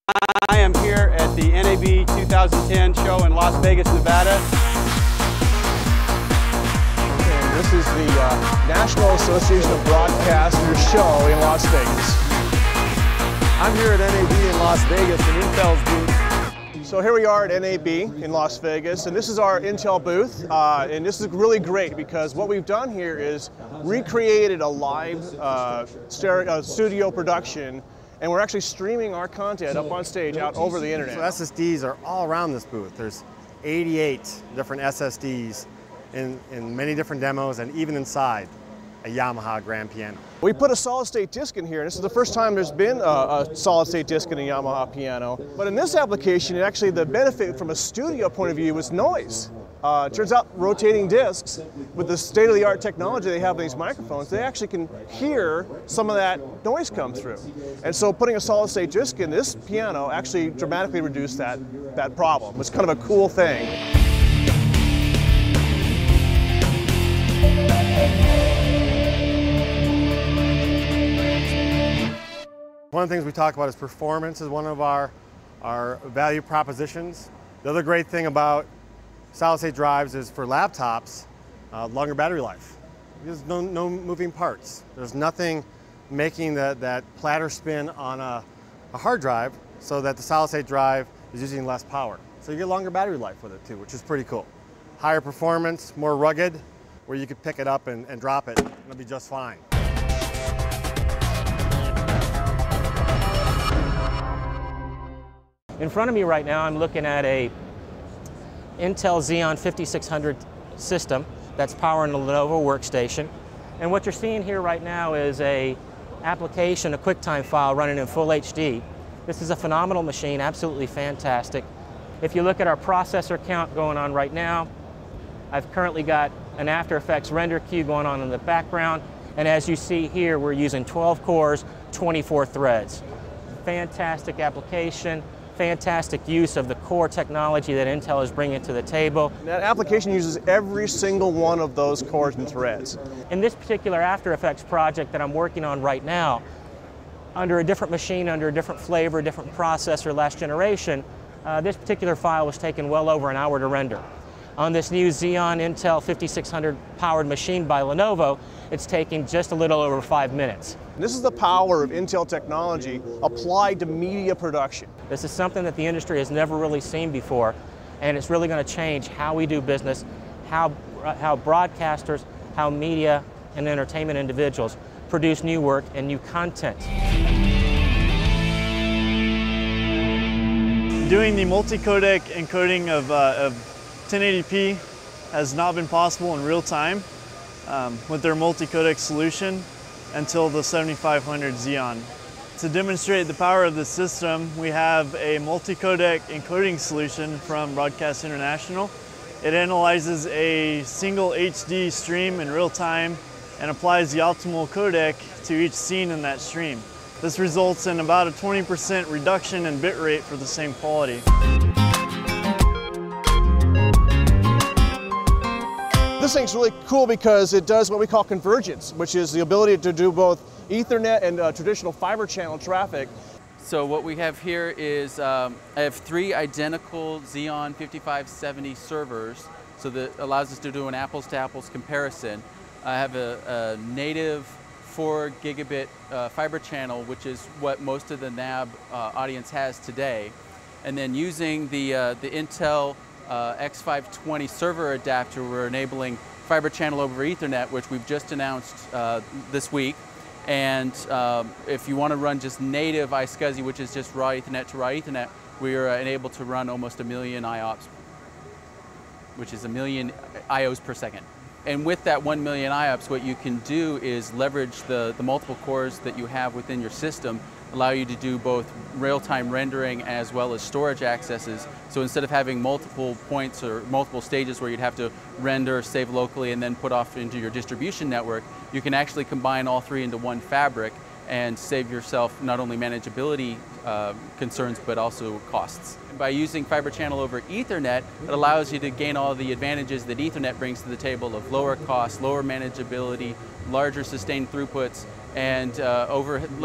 I am here at the NAB 2010 show in Las Vegas, Nevada. And this is the National Association of Broadcasters show in Las Vegas. I'm here at NAB in Las Vegas in Intel's booth. So here we are at NAB in Las Vegas, and this is our Intel booth. And this is really great because what we've done here is recreated a live studio production, and we're actually streaming our content up on stage out over the internet. So SSDs are all around this booth. There's 88 different SSDs in many different demos and even inside a Yamaha grand piano. We put a solid-state disc in here. This is the first time there's been a solid-state disc in a Yamaha piano. But in this application, actually the benefit from a studio point of view was noise. It turns out rotating discs, with the state-of-the-art technology they have in these microphones, they actually can hear some of that noise come through. And so putting a solid-state disc in this piano actually dramatically reduced that problem. It's kind of a cool thing. One of the things we talk about is performance is one of our value propositions. The other great thing about solid-state drives is for laptops, longer battery life. There's no moving parts. There's nothing making that platter spin on a hard drive so that the solid-state drive is using less power. So you get longer battery life with it too, which is pretty cool. Higher performance, more rugged, where you could pick it up and drop it and it'll be just fine. In front of me right now, I'm looking at a Intel Xeon 5600 system that's powering a Lenovo workstation. And what you're seeing here right now is a application, a QuickTime file running in full HD. This is a phenomenal machine, absolutely fantastic. If you look at our processor count going on right now, I've currently got an After Effects render queue going on in the background. And as you see here, we're using 12 cores, 24 threads. Fantastic application. Fantastic use of the core technology that Intel is bringing to the table. That application uses every single one of those cores and threads. In this particular After Effects project that I'm working on right now, under a different machine, under a different flavor, different processor, last generation, this particular file was taking well over an hour to render. On this new Xeon Intel 5600 powered machine by Lenovo, it's taking just a little over 5 minutes. And this is the power of Intel technology applied to media production. This is something that the industry has never really seen before, and it's really going to change how we do business, how broadcasters, how media and entertainment individuals produce new work and new content. Doing the multi-codec encoding of 1080p has not been possible in real time with their multi-codec solution until the 7500 Xeon. To demonstrate the power of the system, we have a multi-codec encoding solution from Broadcast International. It analyzes a single HD stream in real time and applies the optimal codec to each scene in that stream. This results in about a 20% reduction in bitrate for the same quality. This thing's really cool because it does what we call convergence, which is the ability to do both Ethernet and traditional fiber channel traffic. So what we have here is, I have 3 identical Xeon 5570 servers, so that allows us to do an apples-to-apples comparison. I have a native 4 gigabit fiber channel, which is what most of the NAB audience has today. And then using the Intel X520 server adapter, we're enabling fiber channel over Ethernet, which we've just announced this week. And if you want to run just native iSCSI, which is just raw Ethernet to raw Ethernet, we are enabled to run almost 1 million IOPS, which is 1 million IOs per second. And with that 1 million IOPS, what you can do is leverage the multiple cores that you have within your system, allow you to do both real-time rendering as well as storage accesses. So instead of having multiple points or multiple stages where you'd have to render, save locally, and then put off into your distribution network, you can actually combine all 3 into one fabric and save yourself not only manageability concerns, but also costs. By using fiber channel over Ethernet, it allows you to gain all the advantages that Ethernet brings to the table of lower cost, lower manageability, larger sustained throughputs, and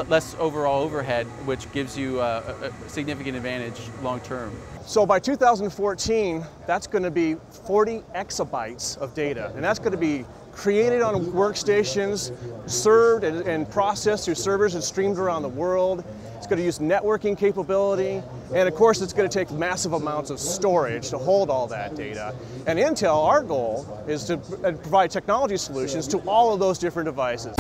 less overall overhead, which gives you a significant advantage long term. So by 2014, that's going to be 40 exabytes of data, and that's going to be created on workstations, served and processed through servers and streamed around the world. It's going to use networking capability, and of course it's going to take massive amounts of storage to hold all that data. And Intel, our goal is to provide technology solutions to all of those different devices.